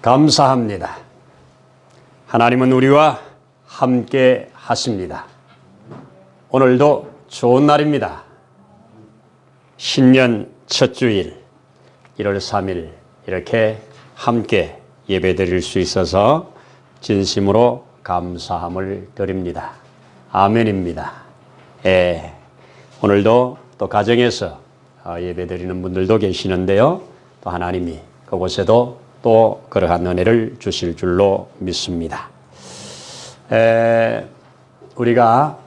감사합니다. 하나님은 우리와 함께 하십니다. 오늘도 좋은 날입니다. 신년 첫 주일 1월 3일 이렇게 함께 예배드릴 수 있어서 진심으로 감사함을 드립니다. 아멘입니다. 오늘도 또 가정에서 예배드리는 분들도 계시는데요. 또 하나님이 그곳에도 또 그러한 은혜를 주실 줄로 믿습니다. 우리가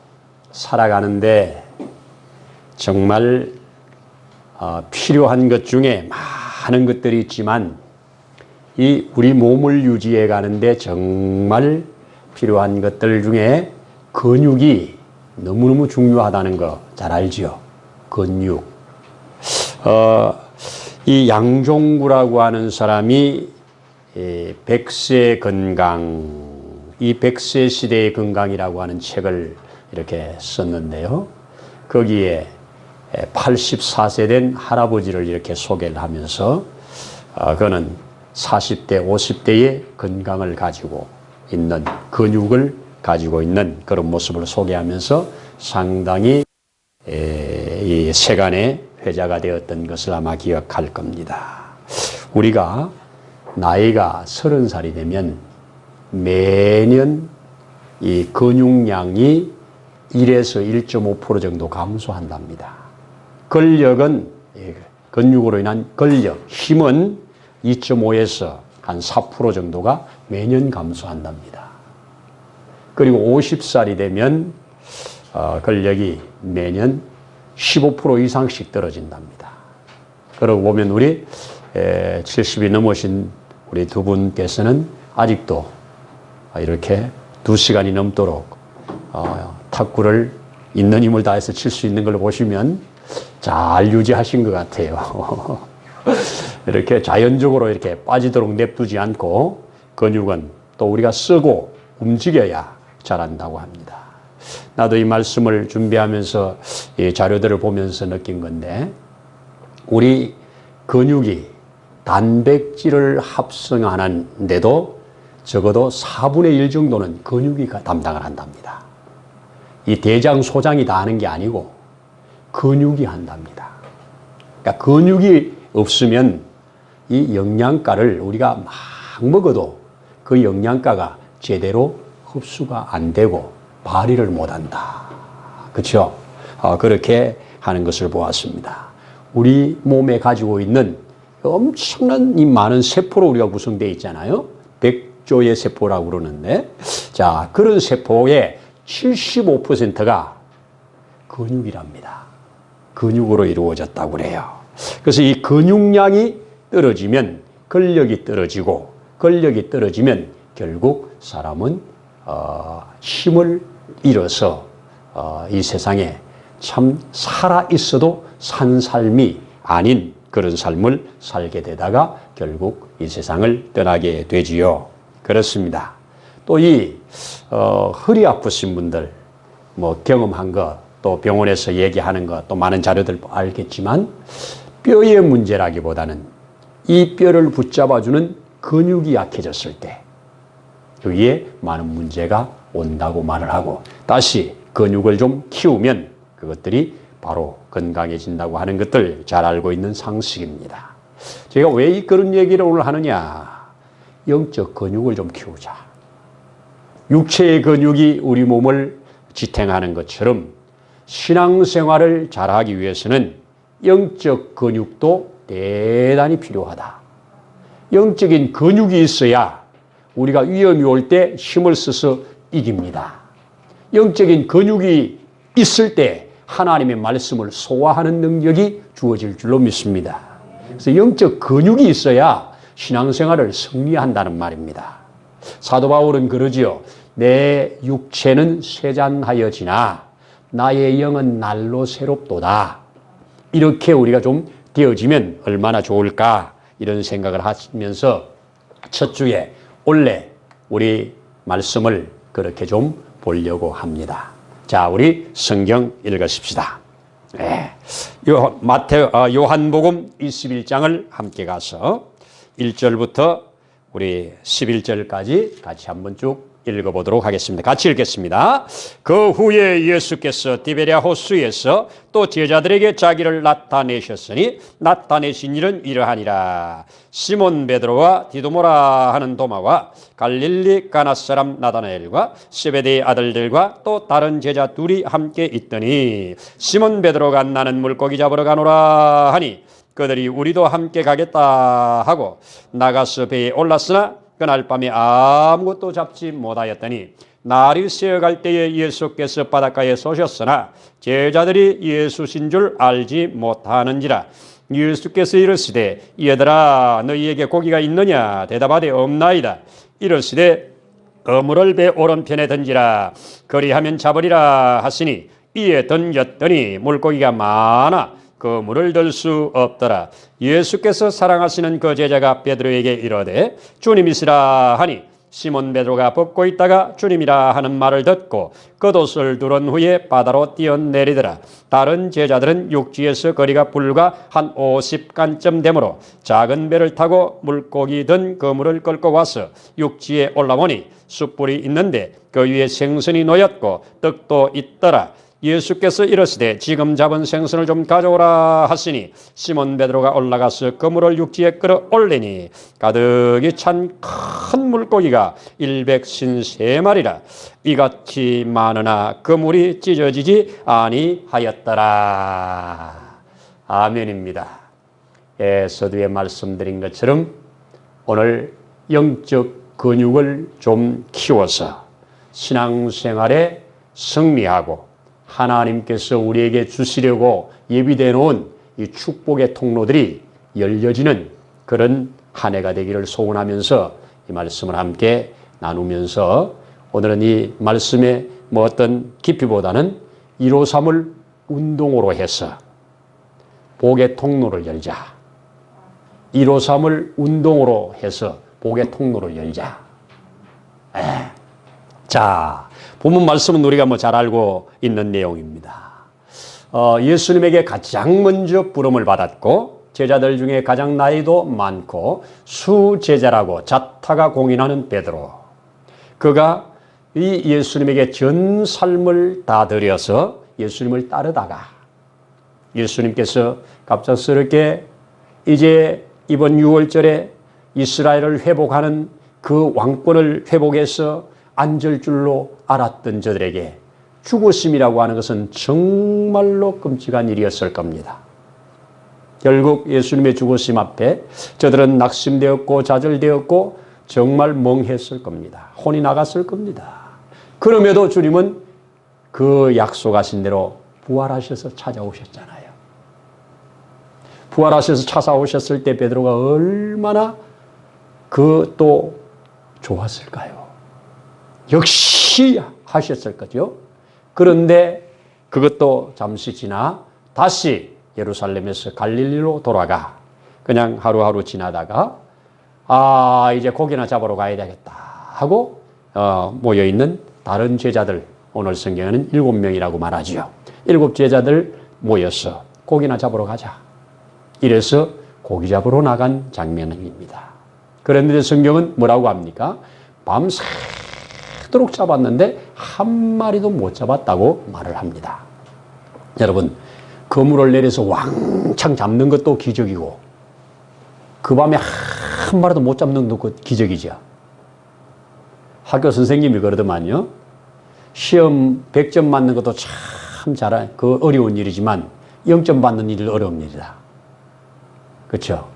살아가는데 정말 필요한 것 중에 많은 것들이 있지만 이 우리 몸을 유지해 가는데 정말 필요한 것들 중에 근육이 너무너무 중요하다는 거 잘 알지요? 근육. 이 양종구라고 하는 사람이 백세 건강, 이 백세 시대의 건강이라고 하는 책을 이렇게 썼는데요. 거기에 84세 된 할아버지를 이렇게 소개를 하면서 그는 40대, 50대의 건강을 가지고 있는, 근육을 가지고 있는 그런 모습을 소개하면서 상당히 이 세간의 회자가 되었던 것을 아마 기억할 겁니다. 우리가 나이가 30살이 되면 매년 이 근육량이 1에서 1.5% 정도 감소한답니다. 근력은, 근육으로 인한 근력, 힘은 2.5에서 한 4% 정도가 매년 감소한답니다. 그리고 50살이 되면 근력이 매년 15% 이상씩 떨어진답니다. 그러고 보면 우리 70이 넘으신 우리 두 분께서는 아직도 이렇게 2시간이 넘도록 탁구를 있는 힘을 다해서 칠 수 있는 걸 보시면 잘 유지하신 것 같아요. 이렇게 자연적으로 이렇게 빠지도록 냅두지 않고 근육은 또 우리가 쓰고 움직여야 자란다고 합니다. 나도 이 말씀을 준비하면서 이 자료들을 보면서 느낀 건데 우리 근육이 단백질을 합성하는데도 적어도 4분의 1 정도는 근육이 담당을 한답니다. 이 대장, 소장이 다 하는 게 아니고 근육이 한답니다. 그러니까 근육이 없으면 이 영양가를 우리가 막 먹어도 그 영양가가 제대로 흡수가 안 되고 발휘를 못한다. 그렇죠? 그렇게 하는 것을 보았습니다. 우리 몸에 가지고 있는 엄청난 이 많은 세포로 우리가 구성되어 있잖아요. 100조의 세포라고 그러는데, 자, 그런 세포의 75%가 근육이랍니다. 근육으로 이루어졌다고 그래요. 그래서 이 근육량이 떨어지면 근력이 떨어지고, 근력이 떨어지면 결국 사람은 힘을 잃어서 이 세상에 참 살아있어도 산 삶이 아닌 그런 삶을 살게 되다가 결국 이 세상을 떠나게 되지요. 그렇습니다. 또 이 허리 아프신 분들 뭐 경험한 거, 또 병원에서 얘기하는 거, 또 많은 자료들 알겠지만 뼈의 문제라기보다는 이 뼈를 붙잡아주는 근육이 약해졌을 때 여기에 많은 문제가 온다고 말을 하고 다시 근육을 좀 키우면 그것들이 바로 건강해진다고 하는 것들 잘 알고 있는 상식입니다. 제가 왜 그런 얘기를 오늘 하느냐? 영적 근육을 좀 키우자. 육체의 근육이 우리 몸을 지탱하는 것처럼 신앙생활을 잘하기 위해서는 영적 근육도 대단히 필요하다. 영적인 근육이 있어야 우리가 위험이 올 때 힘을 써서 이깁니다. 영적인 근육이 있을 때 하나님의 말씀을 소화하는 능력이 주어질 줄로 믿습니다. 그래서 영적 근육이 있어야 신앙생활을 승리한다는 말입니다. 사도 바울은 그러지요. 내 육체는 쇠잔하여지나 나의 영은 날로 새롭도다. 이렇게 우리가 좀 되어지면 얼마나 좋을까 이런 생각을 하시면서 첫 주에 원래 우리 말씀을 그렇게 좀 보려고 합니다. 자, 우리 성경 읽으십시다. 요한복음 21장을 함께 가서 1절부터 우리 11절까지 같이 한번 쭉 읽어보도록 하겠습니다. 같이 읽겠습니다. 그 후에 예수께서 디베랴 호수에서 또 제자들에게 자기를 나타내셨으니 나타내신 일은 이러하니라. 시몬 베드로와 디도모라 하는 도마와 갈릴리 가나 사람 나다나엘과 세베대의 아들들과 또 다른 제자 둘이 함께 있더니 시몬 베드로가 나는 물고기 잡으러 가노라 하니 그들이 우리도 함께 가겠다 하고 나가서 배에 올랐으나 그날 밤에 아무것도 잡지 못하였더니 날이 새어갈 때에 예수께서 바닷가에 서셨으나 제자들이 예수신 줄 알지 못하는지라. 예수께서 이르시되 얘들아 너희에게 고기가 있느냐 대답하되 없나이다. 이르시되 그물을 배 오른편에 던지라. 그리하면 잡으리라 하시니 이에 던졌더니 물고기가 많아 그물을 들 수 없더라. 예수께서 사랑하시는 그 제자가 베드로에게 이르되 주님이시라 하니 시몬 베드로가 벗고 있다가 주님이라 하는 말을 듣고 겉옷을 두른 후에 바다로 뛰어내리더라. 다른 제자들은 육지에서 거리가 불과 한 50간쯤 되므로 작은 배를 타고 물고기 든 그물을 끌고 와서 육지에 올라보니 숯불이 있는데 그 위에 생선이 놓였고 떡도 있더라. 예수께서 이르시되 지금 잡은 생선을 좀 가져오라 하시니 시몬 베드로가 올라가서 그물을 육지에 끌어올리니 가득히 찬 큰 물고기가 153마리라. 이같이 많으나 그물이 찢어지지 아니하였더라. 아멘입니다. 서두에 말씀드린 것처럼 오늘 영적 근육을 좀 키워서 신앙생활에 승리하고 하나님께서 우리에게 주시려고 예비되어 놓은 이 축복의 통로들이 열려지는 그런 한 해가 되기를 소원하면서 이 말씀을 함께 나누면서 오늘은 이 말씀의 뭐 어떤 깊이보다는 153을 운동으로 해서 복의 통로를 열자. 153을 운동으로 해서 복의 통로를 열자. 자, 본문 말씀은 우리가 뭐 잘 알고 있는 내용입니다. 예수님에게 가장 먼저 부름을 받았고 제자들 중에 가장 나이도 많고 수제자라고 자타가 공인하는 베드로. 그가 이 예수님에게 전 삶을 다 들여서 예수님을 따르다가 예수님께서 갑작스럽게 이제 이번 6월절에 이스라엘을 회복하는 그 왕권을 회복해서 앉을 줄로 알았던 저들에게 죽으심이라고 하는 것은 정말로 끔찍한 일이었을 겁니다. 결국 예수님의 죽으심 앞에 저들은 낙심되었고 좌절되었고 정말 멍했을 겁니다. 혼이 나갔을 겁니다. 그럼에도 주님은 그 약속하신 대로 부활하셔서 찾아오셨잖아요. 부활하셔서 찾아오셨을 때 베드로가 얼마나 그 또 좋았을까요? 역시 하셨을 거죠. 그런데 그것도 잠시 지나 다시 예루살렘에서 갈릴리로 돌아가 그냥 하루하루 지나다가 이제 고기나 잡으러 가야 되겠다 하고 모여있는 다른 제자들, 오늘 성경에는 7명이라고 말하지요. 7 제자들 모여서 고기나 잡으러 가자. 이래서 고기 잡으러 나간 장면입니다. 그런데 성경은 뭐라고 합니까? 밤새도록 잡았는데 한 마리도 못 잡았다고 말을 합니다. 여러분, 그물을 내려서 왕창 잡는 것도 기적이고 그 밤에 한 마리도 못 잡는 것도 기적이죠. 학교 선생님이 그러더만요. 시험 100점 맞는 것도 참 그 어려운 일이지만 0점 받는 일은 어려운 일이다. 그렇죠?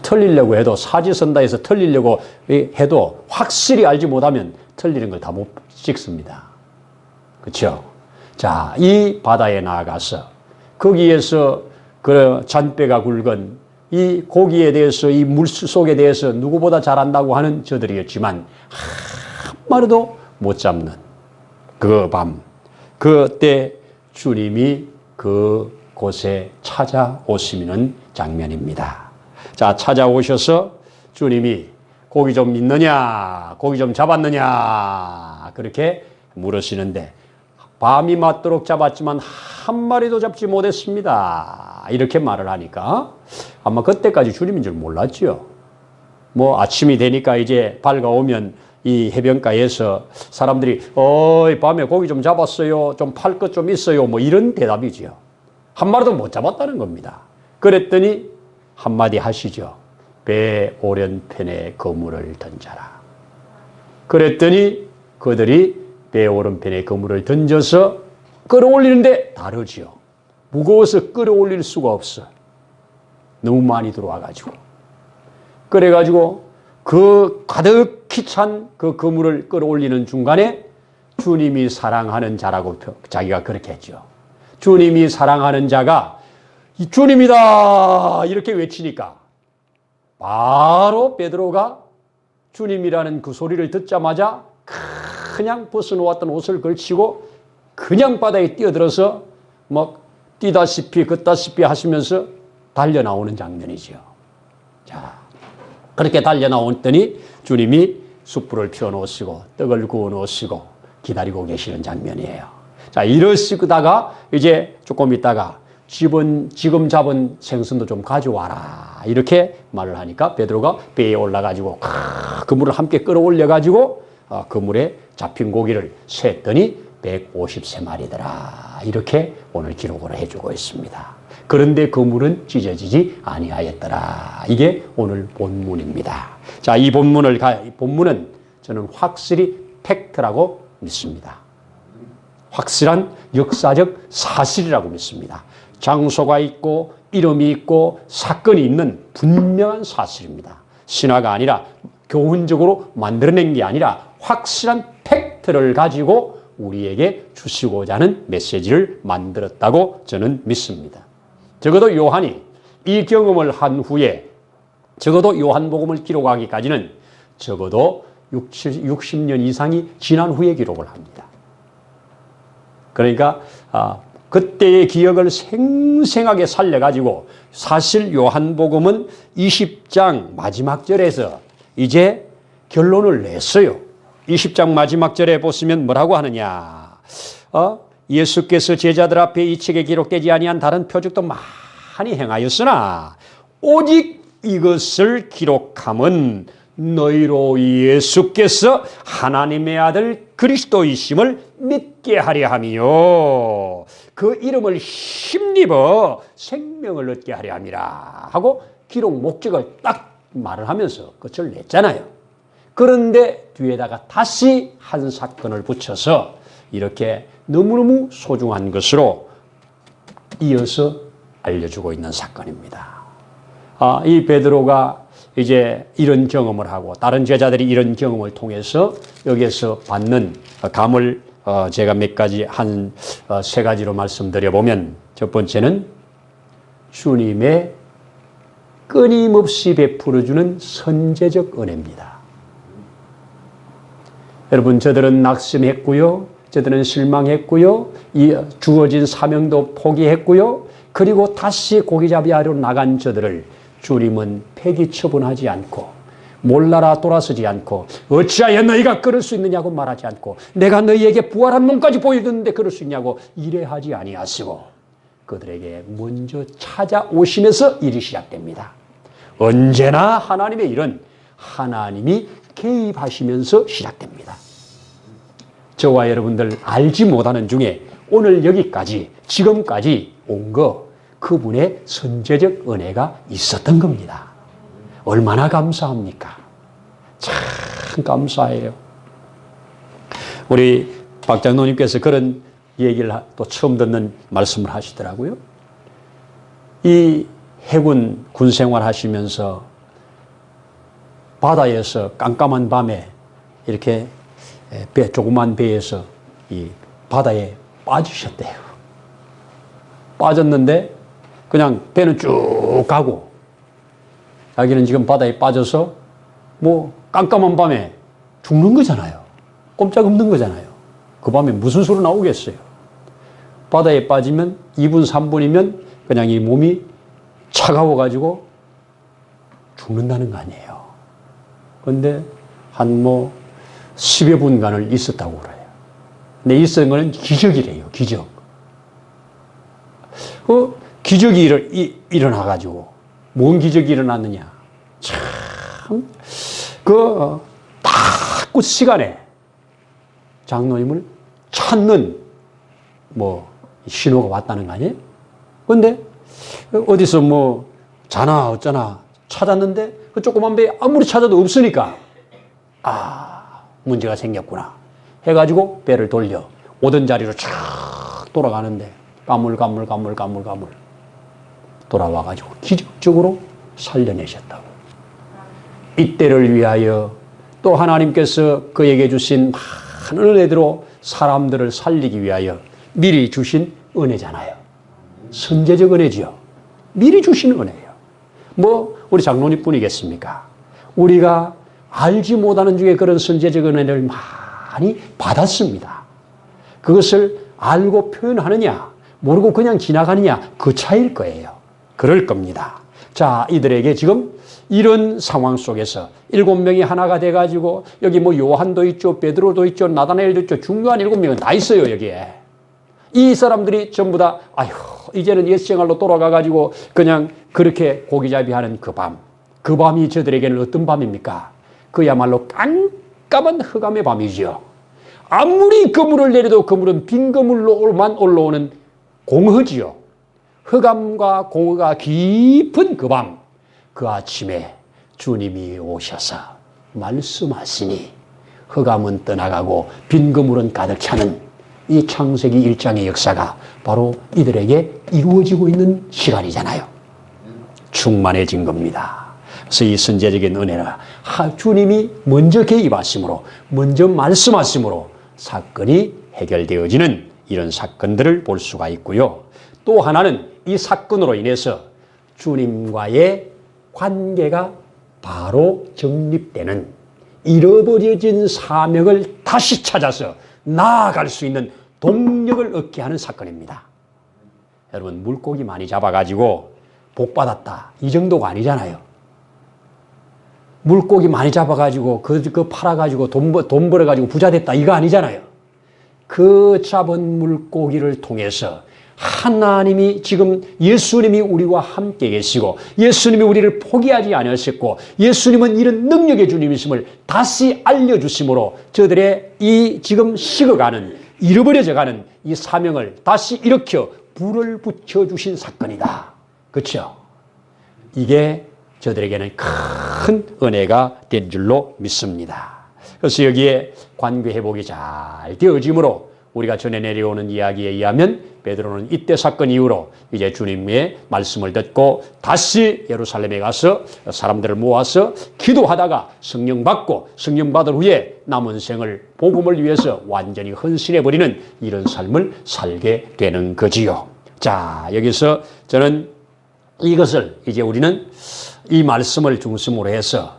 틀리려고 해도 사지선다 해서 틀리려고 해도 확실히 알지 못하면 틀리는 걸 다 못 찍습니다. 그렇죠? 자, 이 바다에 나아가서 거기에서 그 잔뼈가 굵은 이 고기에 대해서 이 물속에 대해서 누구보다 잘 안다고 하는 저들이었지만 한 마리도 못 잡는 그 밤, 그때 주님이 그곳에 찾아오시는 장면입니다. 자, 찾아오셔서 주님이 고기 좀 있느냐, 고기 좀 잡았느냐 그렇게 물으시는데 밤이 맞도록 잡았지만 한 마리도 잡지 못했습니다. 이렇게 말을 하니까 아마 그때까지 주님인 줄 몰랐죠. 뭐 아침이 되니까 이제 밝아오면 이 해변가에서 사람들이 어이 밤에 고기 좀 잡았어요. 좀 팔 것 좀 있어요. 뭐 이런 대답이지요. 한 마리도 못 잡았다는 겁니다. 그랬더니 한마디 하시죠. 배 오른편에 그물을 던져라. 그랬더니 그들이 배 오른편에 그물을 던져서 끌어올리는데 다르지요. 무거워서 끌어올릴 수가 없어. 너무 많이 들어와가지고. 그래가지고 그 가득히 찬 그 그물을 끌어올리는 중간에 주님이 사랑하는 자라고 자기가 그렇게 했죠. 주님이 사랑하는 자가 주님이다 이렇게 외치니까 바로 베드로가 주님이라는 그 소리를 듣자마자 그냥 벗어놓았던 옷을 걸치고 그냥 바다에 뛰어들어서 막 뛰다시피 걷다시피 하시면서 달려나오는 장면이죠. 자, 그렇게 달려나왔더니 주님이 숯불을 피워놓으시고 떡을 구워놓으시고 기다리고 계시는 장면이에요. 자, 이러시다가 이제 조금 있다가 지금 잡은 생선도 좀 가져와라 이렇게 말을 하니까 베드로가 배에 올라가지고 그물을 함께 끌어올려가지고 그물에 잡힌 고기를 셌더니 153마리더라 이렇게 오늘 기록을 해주고 있습니다. 그런데 그물은 찢어지지 아니하였더라. 이게 오늘 본문입니다. 자, 이 본문은 저는 확실히 팩트라고 믿습니다. 확실한 역사적 사실이라고 믿습니다. 장소가 있고 이름이 있고 사건이 있는 분명한 사실입니다. 신화가 아니라 교훈적으로 만들어낸 게 아니라 확실한 팩트를 가지고 우리에게 주시고자 하는 메시지를 만들었다고 저는 믿습니다. 적어도 요한이 이 경험을 한 후에 적어도 요한복음을 기록하기까지는 적어도 60년 이상이 지난 후에 기록을 합니다. 그러니까 그때의 기억을 생생하게 살려가지고 사실 요한복음은 20장 마지막 절에서 이제 결론을 냈어요. 20장 마지막 절에 보시면 뭐라고 하느냐. 예수께서 제자들 앞에 이 책에 기록되지 아니한 다른 표적도 많이 행하였으나 오직 이것을 기록함은 너희로 예수께서 하나님의 아들 그리스도이심을 믿게 하려 함이요 그 이름을 힘입어 생명을 얻게 하려 함이라 하고 기록 목적을 딱 말을 하면서 끝을 냈잖아요. 그런데 뒤에다가 다시 한 사건을 붙여서 이렇게 너무너무 소중한 것으로 이어서 알려주고 있는 사건입니다. 이 베드로가 이제 이런 경험을 하고 다른 제자들이 이런 경험을 통해서 여기에서 받는 감을 제가 몇 가지 한 세 가지로 말씀드려보면 첫 번째는 주님의 끊임없이 베풀어주는 선제적 은혜입니다. 여러분, 저들은 낙심했고요. 저들은 실망했고요. 주어진 사명도 포기했고요. 그리고 다시 고기잡이 하러 나간 저들을 주님은 폐기 처분하지 않고 몰라라 돌아서지 않고 어찌하여 너희가 그럴 수 있느냐고 말하지 않고 내가 너희에게 부활한 몸까지 보여줬는데 그럴 수 있냐고 이래하지 아니하시고 그들에게 먼저 찾아오시면서 일이 시작됩니다. 언제나 하나님의 일은 하나님이 개입하시면서 시작됩니다. 저와 여러분들 알지 못하는 중에 오늘 여기까지 지금까지 온 거 그분의 선제적 은혜가 있었던 겁니다. 얼마나 감사합니까? 참 감사해요. 우리 박 장로님께서 그런 얘기를 또 처음 듣는 말씀을 하시더라고요. 이 해군 군생활 하시면서 바다에서 깜깜한 밤에 이렇게 조그만 배에서 이 바다에 빠지셨대요. 빠졌는데 그냥 배는 쭉 가고 자기는 지금 바다에 빠져서 뭐 깜깜한 밤에 죽는 거잖아요. 꼼짝없는 거잖아요. 그 밤에 무슨 수로 나오겠어요. 바다에 빠지면 2분 3분이면 그냥 이 몸이 차가워가지고 죽는다는 거 아니에요. 그런데 한 10여 분간을 있었다고 그래요. 근데 있었던 거는 기적이래요. 기적. 기적이 일어나가지고 뭔 기적이 일어났느냐. 참 딱 끝 시간에 장로님을 찾는 신호가 왔다는 거 아니에요? 근데 어디서 자나 어쩌나 찾았는데 그 조그만 배 아무리 찾아도 없으니까 문제가 생겼구나 해가지고 배를 돌려 오던 자리로 쫙 돌아가는데 가물가물 돌아와가지고 기적적으로 살려내셨다고. 이때를 위하여 또 하나님께서 그에게 주신 많은 은혜대로 사람들을 살리기 위하여 미리 주신 은혜잖아요. 선제적 은혜지요. 미리 주신 은혜예요. 우리 장로님 뿐이겠습니까? 우리가 알지 못하는 중에 그런 선제적 은혜를 많이 받았습니다. 그것을 알고 표현하느냐, 모르고 그냥 지나가느냐, 그 차이일 거예요. 그럴 겁니다. 자, 이들에게 지금 이런 상황 속에서 7명이 하나가 돼가지고 여기 요한도 있죠, 베드로도 있죠, 나다나엘도 있죠. 중요한 7명은 다 있어요, 여기에. 이 사람들이 전부 다 이제는 옛 생활로 돌아가가지고 그냥 그렇게 고기잡이하는 그 밤. 그 밤이 저들에게는 어떤 밤입니까? 그야말로 깜깜한 흑암의 밤이지요. 아무리 그물을 내려도 그물은 빈 그물로만 올라오는 공허지요. 흑암과 공허가 깊은 그 밤, 그 아침에 주님이 오셔서 말씀하시니 흑암은 떠나가고 빈 그물은 가득 차는 이 창세기 1장의 역사가 바로 이들에게 이루어지고 있는 시간이잖아요. 충만해진 겁니다. 그래서 이 선제적인 은혜는 주님이 먼저 개입하심으로, 먼저 말씀하심으로 사건이 해결되어지는 이런 사건들을 볼 수가 있고요. 또 하나는 이 사건으로 인해서 주님과의 관계가 바로 정립되는, 잃어버려진 사명을 다시 찾아서 나아갈 수 있는 동력을 얻게 하는 사건입니다. 여러분, 물고기 많이 잡아가지고 복 받았다, 이 정도가 아니잖아요. 물고기 많이 잡아가지고 그 팔아가지고 돈 벌어가지고 부자 됐다, 이거 아니잖아요. 그 잡은 물고기를 통해서 하나님이 지금 예수님이 우리와 함께 계시고 예수님이 우리를 포기하지 않으셨고 예수님은 이런 능력의 주님이심을 다시 알려주심으로 저들의 이 지금 식어가는, 잃어버려져가는 이 사명을 다시 일으켜 불을 붙여주신 사건이다. 그렇죠? 이게 저들에게는 큰 은혜가 된 줄로 믿습니다. 그래서 여기에 관계 회복이 잘 되어지므로 우리가 전해 내려오는 이야기에 의하면 베드로는 이때 사건 이후로 이제 주님의 말씀을 듣고 다시 예루살렘에 가서 사람들을 모아서 기도하다가 성령 받고 성령 받은 후에 남은 생을 복음을 위해서 완전히 헌신해버리는 이런 삶을 살게 되는 거지요. 자, 여기서 저는 이것을 이제 우리는 이 말씀을 중심으로 해서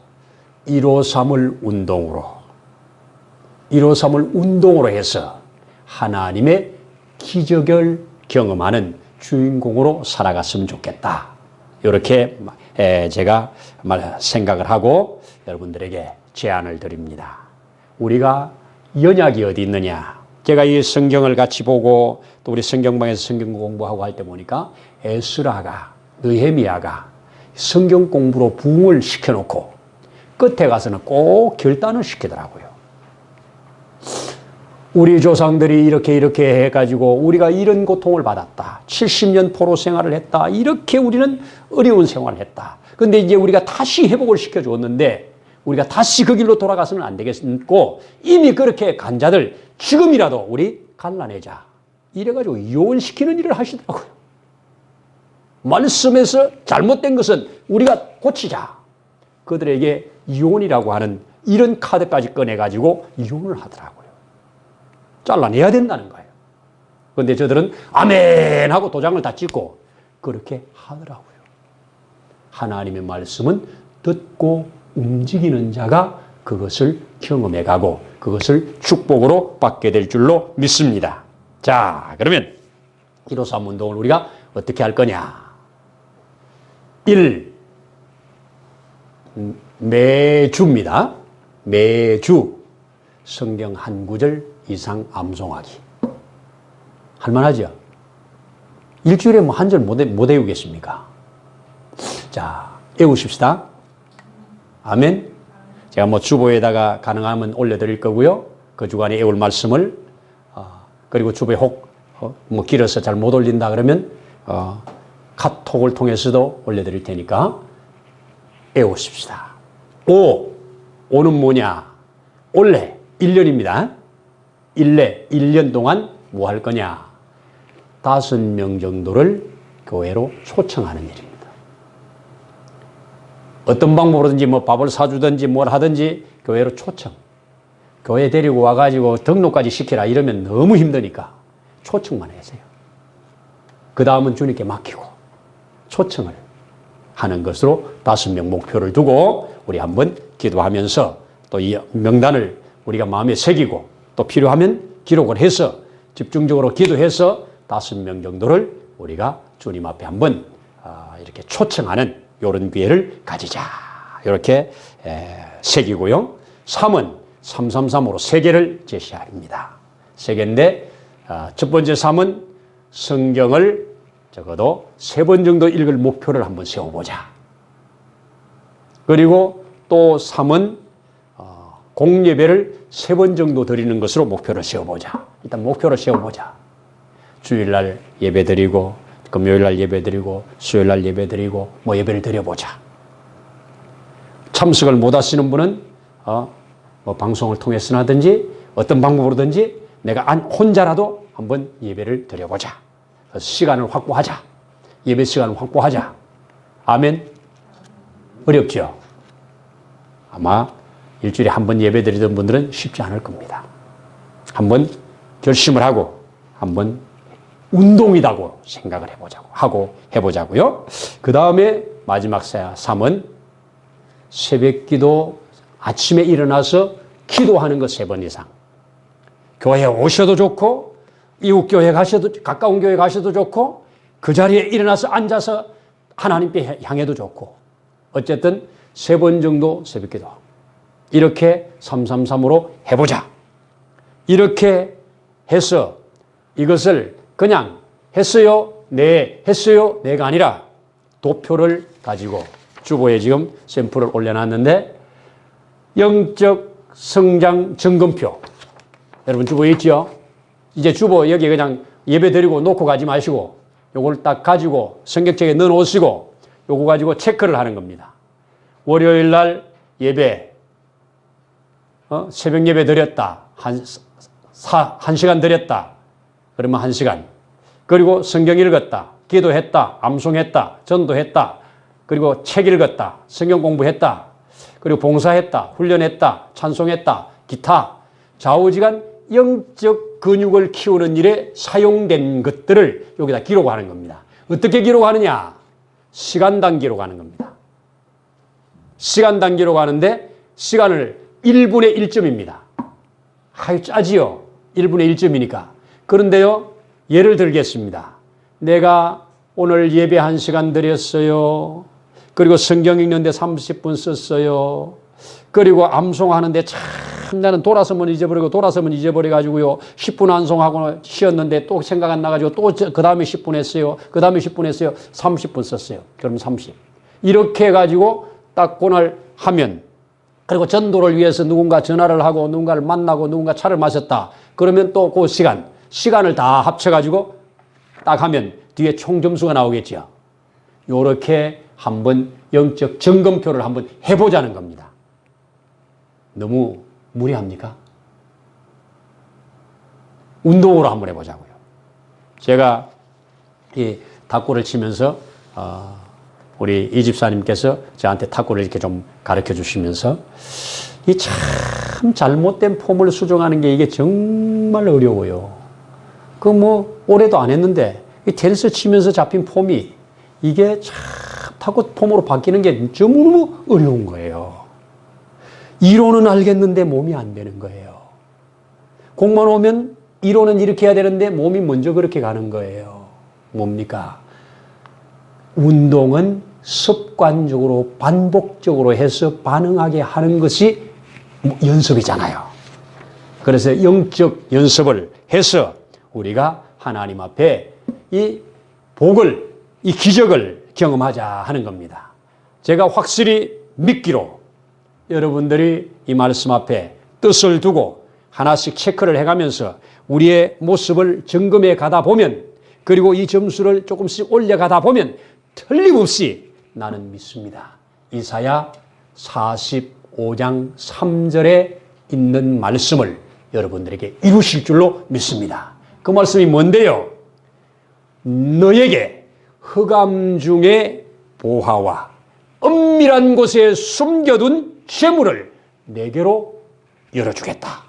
153을 운동으로 해서 하나님의 기적을 경험하는 주인공으로 살아갔으면 좋겠다. 이렇게 제가 생각을 하고 여러분들에게 제안을 드립니다. 우리가 연약이 어디 있느냐? 제가 이 성경을 같이 보고 또 우리 성경방에서 성경 공부하고 할 때 보니까 에스라가, 느헤미야가 성경 공부로 부흥을 시켜놓고 끝에 가서는 꼭 결단을 시키더라고요. 우리 조상들이 이렇게 해가지고 우리가 이런 고통을 받았다. 70년 포로 생활을 했다. 이렇게 우리는 어려운 생활을 했다. 근데 이제 우리가 다시 회복을 시켜줬는데 우리가 다시 그 길로 돌아가서는 안 되겠고 이미 그렇게 간 자들 지금이라도 우리 갈라내자. 이래가지고 이혼시키는 일을 하시더라고요. 말씀에서 잘못된 것은 우리가 고치자. 그들에게 이혼이라고 하는 이런 카드까지 꺼내가지고 이혼을 하더라고요. 잘라내야 된다는 거예요. 그런데 저들은 아멘 하고 도장을 다 찍고 그렇게 하더라고요. 하나님의 말씀은 듣고 움직이는 자가 그것을 경험해가고 그것을 축복으로 받게 될 줄로 믿습니다. 자, 그러면 153 운동을 우리가 어떻게 할 거냐? 1. 매주입니다. 매주 성경 한 구절 이상 암송하기. 할만하죠? 일주일에 한 절 못 외우겠습니까? 자, 외우십시다. 아멘. 제가 뭐 주보에다가 가능하면 올려드릴 거고요. 그 주간에 애울 말씀을 그리고 주보에 혹 뭐 길어서 잘 못 올린다 그러면 카톡을 통해서도 올려드릴 테니까 애우십시다. 오는 뭐냐? 올해 1년입니다. 1년 동안 뭐 할 거냐? 5명 정도를 교회로 초청하는 일입니다. 어떤 방법으로든지 뭐 밥을 사주든지 뭘 하든지 교회로 초청. 교회 데리고 와가지고 등록까지 시키라 이러면 너무 힘드니까 초청만 하세요. 그 다음은 주님께 맡기고 초청을 하는 것으로 5명 목표를 두고 우리 한번 기도하면서 또 이 명단을 우리가 마음에 새기고 또 필요하면 기록을 해서 집중적으로 기도해서 5명 정도를 우리가 주님 앞에 한번 이렇게 초청하는 이런 기회를 가지자. 이렇게 새기고요. 3은 333으로 3개를 제시합니다. 3개인데 첫 번째 3은 성경을 적어도 3번 정도 읽을 목표를 한번 세워보자. 그리고 또 3은 공예배를 3번 정도 드리는 것으로 목표를 세워보자. 일단 목표를 세워보자. 주일날 예배 드리고 금요일날 예배 드리고 수요일날 예배 드리고 뭐 예배를 드려보자. 참석을 못 하시는 분은 뭐 방송을 통해서라든지 어떤 방법으로든지 내가 혼자라도 한번 예배를 드려보자. 그래서 시간을 확보하자. 예배 시간을 확보하자. 아멘. 어렵죠? 아마 일주일에 한 번 예배 드리던 분들은 쉽지 않을 겁니다. 한번 결심을 하고 한번 운동이라고 생각을 해보자고요. 그 다음에 마지막 3은 새벽 기도 아침에 일어나서 기도하는 것 3번 이상. 교회에 오셔도 좋고 이웃교회 가셔도 가까운 교회 가셔도 좋고 그 자리에 일어나서 앉아서 하나님께 향해도 좋고 어쨌든 3번 정도 새벽 기도. 이렇게 333으로 해보자. 이렇게 해서 이것을 그냥 했어요, 네, 했어요, 네가 아니라 도표를 가지고 주보에 지금 샘플을 올려놨는데 영적 성장 점검표. 여러분 주보에 있죠? 이제 주보 여기 그냥 예배 드리고 놓고 가지 마시고 요걸 딱 가지고 성경책에 넣어 놓으시고 요거 가지고 체크를 하는 겁니다. 월요일 날 예배, 새벽 예배 드렸다. 한 시간 드렸다. 그러면 1시간. 그리고 성경 읽었다. 기도했다. 암송했다. 전도했다. 그리고 책 읽었다. 성경 공부했다. 그리고 봉사했다. 훈련했다. 찬송했다. 기타. 좌우지간 영적 근육을 키우는 일에 사용된 것들을 여기다 기록하는 겁니다. 어떻게 기록하느냐? 시간당 기록하는 겁니다. 시간당 기록하는데 시간을 1분의 1점입니다. 아유 짜지요. 1분의 1점이니까. 그런데요. 예를 들겠습니다. 내가 오늘 예배 1시간 드렸어요. 그리고 성경 읽는데 30분 썼어요. 그리고 암송하는데 참 나는 돌아서면 잊어버려가지고요. 10분 암송하고 쉬었는데 또 생각 안 나가지고 또 그 다음에 10분 했어요. 그 다음에 10분 했어요. 30분 썼어요. 그럼 30. 이렇게 해가지고 딱 그날 하면 그리고 전도를 위해서 누군가 전화를 하고 누군가를 만나고 누군가 차를 마셨다. 그러면 또 그 시간을 다 합쳐가지고 딱 하면 뒤에 총 점수가 나오겠죠. 요렇게 한번 영적 점검표를 한번 해보자는 겁니다. 너무 무리합니까? 운동으로 한번 해보자고요. 제가 이 탁구를 치면서 우리 이 집사님께서 저한테 탁구를 이렇게 좀 가르쳐 주시면서 이 참 잘못된 폼을 수정하는 게 이게 정말 어려워요. 그 뭐 올해도 안 했는데 이 테니스 치면서 잡힌 폼이 이게 참 탁구 폼으로 바뀌는 게 너무 어려운 거예요. 이론은 알겠는데 몸이 안 되는 거예요. 공만 오면 이론은 이렇게 해야 되는데 몸이 먼저 그렇게 가는 거예요. 뭡니까? 운동은 습관적으로 반복적으로 해서 반응하게 하는 것이 연습이잖아요. 그래서 영적 연습을 해서 우리가 하나님 앞에 이 복을, 이 기적을 경험하자 하는 겁니다. 제가 확실히 믿기로 여러분들이 이 말씀 앞에 뜻을 두고 하나씩 체크를 해가면서 우리의 모습을 점검해 가다 보면, 그리고 이 점수를 조금씩 올려가다 보면 틀림없이 나는 믿습니다. 이사야 45장 3절에 있는 말씀을 여러분들에게 이루실 줄로 믿습니다. 그 말씀이 뭔데요? 너에게 흑암 중에 보화와 은밀한 곳에 숨겨둔 재물을 내게로 열어주겠다.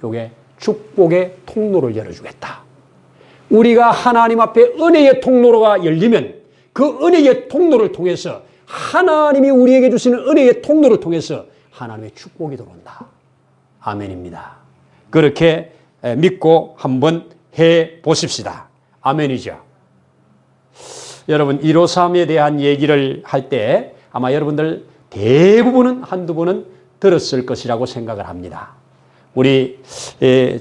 이게 축복의 통로를 열어주겠다. 우리가 하나님 앞에 은혜의 통로가 열리면 그 은혜의 통로를 통해서, 하나님이 우리에게 주시는 은혜의 통로를 통해서 하나님의 축복이 들어온다. 아멘입니다. 그렇게 믿고 한번 해 보십시다. 아멘이죠. 여러분, 153에 대한 얘기를 할 때 아마 여러분들 대부분은 한두 번은 들었을 것이라고 생각을 합니다. 우리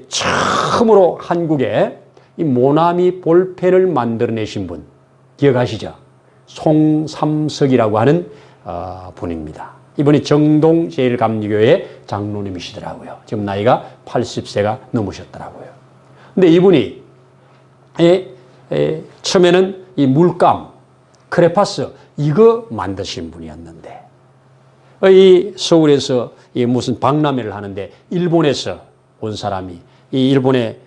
처음으로 한국에 이 모나미 볼펜을 만들어내신 분 기억하시죠? 송삼석이라고 하는 분입니다. 이분이 정동제일감리교회 장로님이시더라고요. 지금 나이가 80세가 넘으셨더라고요. 근데 이분이 처음에는 이 물감, 크레파스 이거 만드신 분이었는데, 이 서울에서 이 무슨 박람회를 하는데 일본에서 온 사람이 이 일본에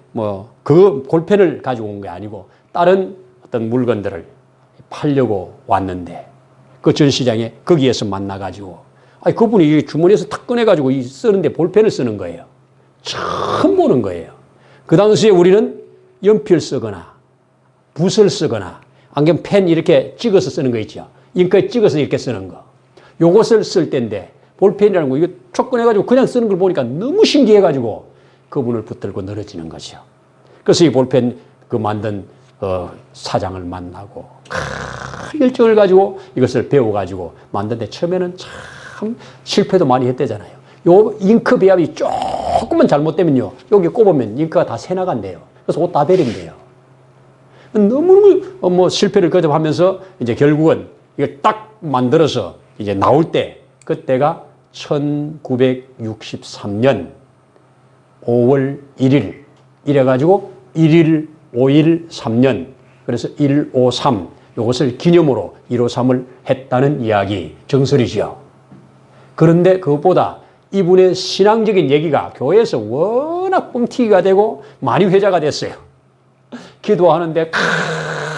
그 볼펜을 가지고 온 게 아니고 다른 어떤 물건들을 팔려고 왔는데 그 전시장에 거기에서 만나가지고 그분이 주머니에서 탁 꺼내가지고 쓰는데 볼펜을 쓰는 거예요. 처음 보는 거예요. 그 당시에 우리는 연필 쓰거나 붓을 쓰거나 안경 펜 이렇게 찍어서 쓰는 거 있죠. 잉크에 찍어서 이렇게 쓰는 거. 요것을 쓸 때인데 볼펜이라는 거 이거 촉 꺼내가지고 그냥 쓰는 걸 보니까 너무 신기해가지고 그분을 붙들고 늘어지는 거죠. 그래서 이 볼펜 그 만든 사장을 만나고 열정을 가지고 이것을 배워가지고 만드는데 처음에는 참 실패도 많이 했대잖아요. 요 잉크 배합이 조금만 잘못되면요, 여기 꼽으면 잉크가 다 새나간대요. 그래서 옷 다 베린대요. 너무 실패를 거듭하면서 이제 결국은 이걸 딱 만들어서 이제 나올 때, 그때가 1963년 5월 1일 이래가지고 1일, 5일, 3년, 그래서 153 이것을 기념으로 153을 했다는 이야기, 정설이죠. 그런데 그것보다 이분의 신앙적인 얘기가 교회에서 워낙 뻥튀기가 되고 많이 회자가 됐어요. 기도하는데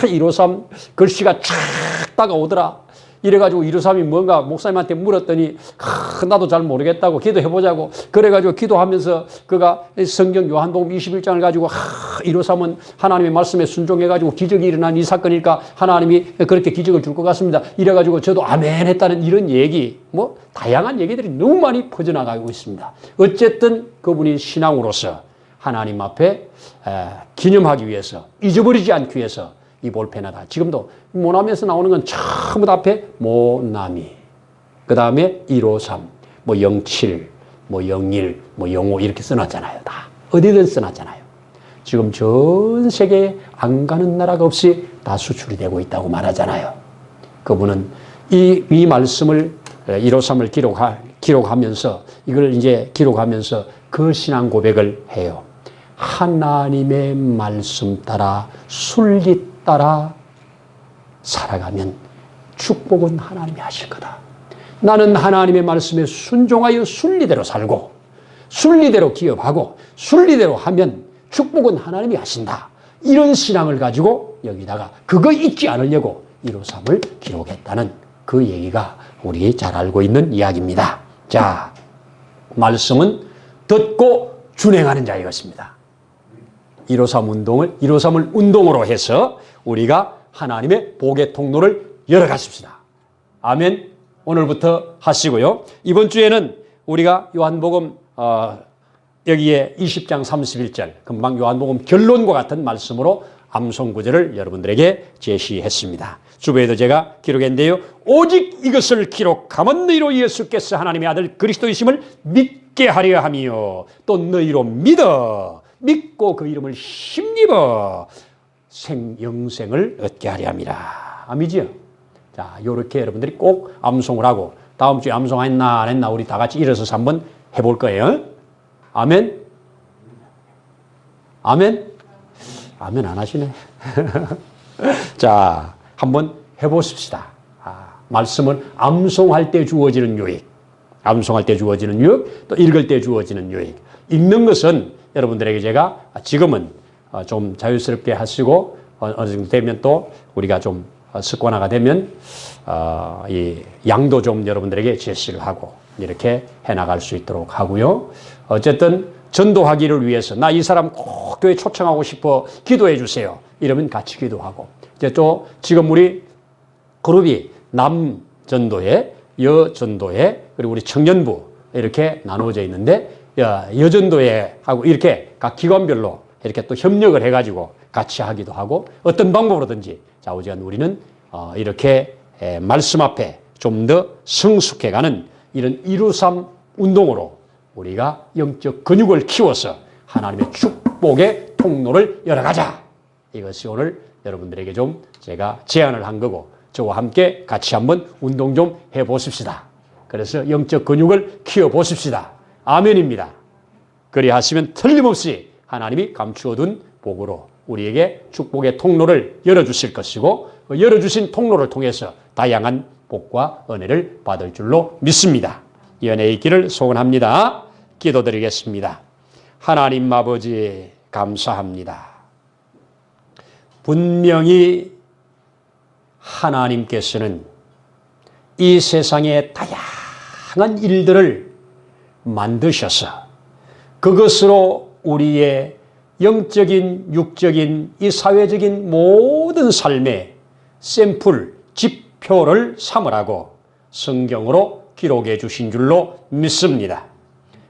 153 글씨가 쫙 다가오더라. 이래가지고 153이 뭔가 목사님한테 물었더니 나도 잘 모르겠다고, 기도해보자고. 그래가지고 기도하면서 그가 성경 요한복음 21장을 가지고 153은 하나님의 말씀에 순종해가지고 기적이 일어난 이 사건일까, 하나님이 그렇게 기적을 줄 것 같습니다. 이래가지고 저도 아멘 했다는 이런 얘기, 다양한 얘기들이 너무 많이 퍼져나가고 있습니다. 어쨌든 그분이 신앙으로서 하나님 앞에 기념하기 위해서, 잊어버리지 않기 위해서 이 볼펜에다 지금도 모나미에서 나오는 건 전부 다 앞에 모나미, 그 다음에 153, 07, 01, 05 이렇게 써놨잖아요. 다 어디든 써놨잖아요. 지금 전 세계에 안 가는 나라가 없이 다 수출이 되고 있다고 말하잖아요. 그분은 이 말씀을 153을 기록하면서 이걸 이제 기록하면서 그 신앙 고백을 해요. 하나님의 말씀 따라 순리 따라 살아가면 축복은 하나님이 하실 거다. 나는 하나님의 말씀에 순종하여 순리대로 살고 순리대로 기업하고 순리대로 하면 축복은 하나님이 하신다. 이런 신앙을 가지고 여기다가 그거 잊지 않으려고 153을 기록했다는 그 얘기가 우리 잘 알고 있는 이야기입니다. 자, 말씀은 듣고 준행하는 자이었습니다. 153을 운동으로 해서 우리가 하나님의 복의 통로를 열어가십시다. 아멘. 오늘부터 하시고요. 이번 주에는 우리가 요한복음 여기에 20장 31절 금방 요한복음 결론과 같은 말씀으로 암송구절을 여러분들에게 제시했습니다. 주보에도 제가 기록했는데요. 오직 이것을 기록함은 너희로 예수께서 하나님의 아들 그리스도이심을 믿게 하려 하며 또 너희로 믿고 그 이름을 힘입어 영생을 얻게 하려 함이라. 아미지요? 자, 요렇게 여러분들이 꼭 암송을 하고 다음 주에 암송했나 안 했나 우리 다 같이 일어서서 한번 해볼 거예요. 아멘? 아멘? 아멘 안 하시네. 자, 한번 해보십시다. 말씀은 암송할 때 주어지는 유익, 암송할 때 주어지는 유익, 또 읽을 때 주어지는 유익. 읽는 것은 여러분들에게 제가 지금은 좀 자유스럽게 하시고 어느 정도 되면 또 우리가 좀 습관화가 되면 이 양도 좀 여러분들에게 제시를 하고 이렇게 해나갈 수 있도록 하고요. 어쨌든 전도하기를 위해서 나 이 사람 꼭 교회 초청하고 싶어 기도해 주세요. 이러면 같이 기도하고 이제 또 지금 우리 그룹이 남 전도회, 여 전도회 그리고 우리 청년부 이렇게 나누어져 있는데 여전도회 하고 이렇게 각 기관별로 이렇게 또 협력을 해가지고 같이 하기도 하고 어떤 방법으로든지 좌우지간 우리는 이렇게 말씀 앞에 좀 더 성숙해가는 이런 123 운동으로 우리가 영적 근육을 키워서 하나님의 축복의 통로를 열어가자. 이것이 오늘 여러분들에게 좀 제가 제안을 한 거고 저와 함께 같이 한번 운동 좀 해보십시다. 그래서 영적 근육을 키워보십시다. 아멘입니다. 그리하시면 틀림없이 하나님이 감추어둔 복으로 우리에게 축복의 통로를 열어주실 것이고 열어주신 통로를 통해서 다양한 복과 은혜를 받을 줄로 믿습니다. 이 은혜의 있기를 소원합니다. 기도드리겠습니다. 하나님 아버지 감사합니다. 분명히 하나님께서는 이 세상의 다양한 일들을 만드셔서 그것으로 우리의 영적인, 육적인, 이 사회적인 모든 삶의 샘플, 지표를 삼으라고 성경으로 기록해 주신 줄로 믿습니다.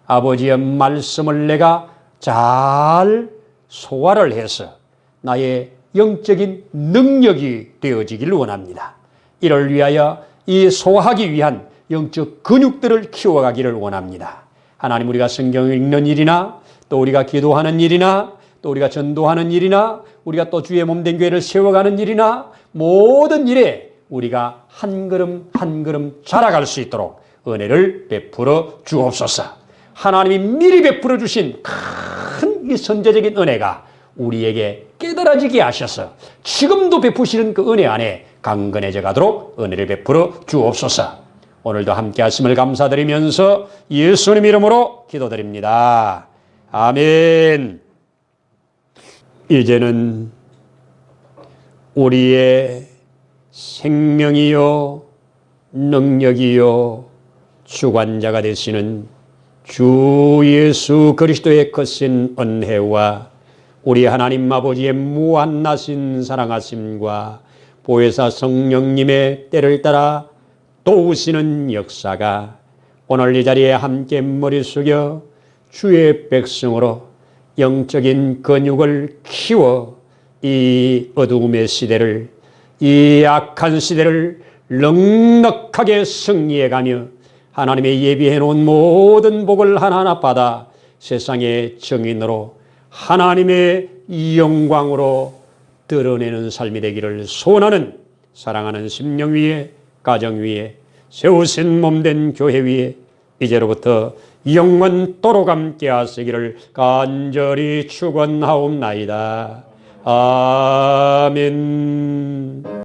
아버지의 말씀을 내가 잘 소화를 해서 나의 영적인 능력이 되어지기를 원합니다. 이를 위하여 이 소화하기 위한 영적 근육들을 키워가기를 원합니다. 하나님 우리가 성경을 읽는 일이나 또 우리가 기도하는 일이나 또 우리가 전도하는 일이나 우리가 또 주의 몸된 교회를 세워가는 일이나 모든 일에 우리가 한 걸음 한 걸음 자라갈 수 있도록 은혜를 베풀어 주옵소서. 하나님이 미리 베풀어 주신 큰 이 선제적인 은혜가 우리에게 깨달아지게 하셔서 지금도 베푸시는 그 은혜 안에 강건해져 가도록 은혜를 베풀어 주옵소서. 오늘도 함께 하심을 감사드리면서 예수님 이름으로 기도드립니다. 아멘. 이제는 우리의 생명이요 능력이요 주관자가 되시는 주 예수 그리스도의 거센 은혜와 우리 하나님 아버지의 무한하신 사랑하심과 보혜사 성령님의 때를 따라 도우시는 역사가 오늘 이 자리에 함께 머리 숙여 주의 백성으로 영적인 근육을 키워 이 어두움의 시대를, 이 악한 시대를 넉넉하게 승리해가며 하나님의 예비해 놓은 모든 복을 하나하나 받아 세상의 정인으로 하나님의 영광으로 드러내는 삶이 되기를 소원하는 사랑하는 심령 위에, 가정 위에, 세우신 몸된 교회 위에 이제로부터 영원토록 함께 하시기를 간절히 축원하옵나이다. 아멘.